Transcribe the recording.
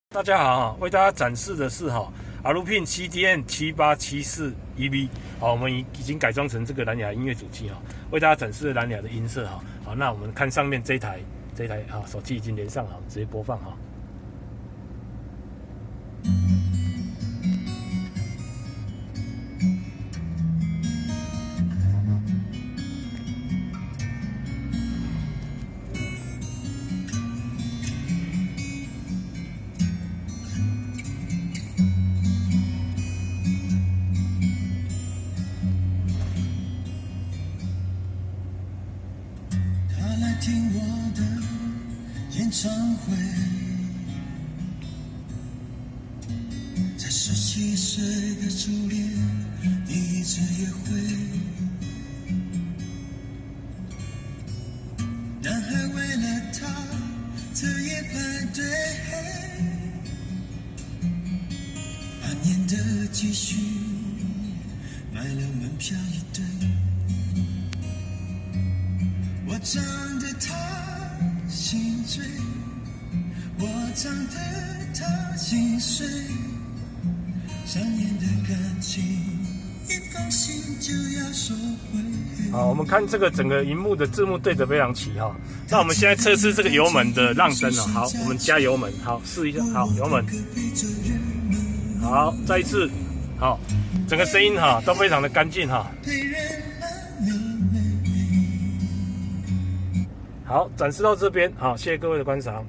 大家好，为大家展示的是Alpine CDN 7874 EV， 我们已经改装成这个蓝牙音乐主机为大家展示蓝牙的音色好，那我们看上面这一台手机已经连上了，直接播放听我的演唱会，在17岁的初恋第一次约会，男孩为了她彻夜排队，半年的积蓄买了门票一对。我唱得他心醉，我唱得他心碎，3年的感情，一封信就要收回。好，我们看这个整个荧幕的字幕对得非常齐那我们现在测试这个油门的让灯好，我们加油门，好，试一下，好，油门，好，再一次，好，整个声音都非常的干净好，展示到这边，好，谢谢各位的观赏。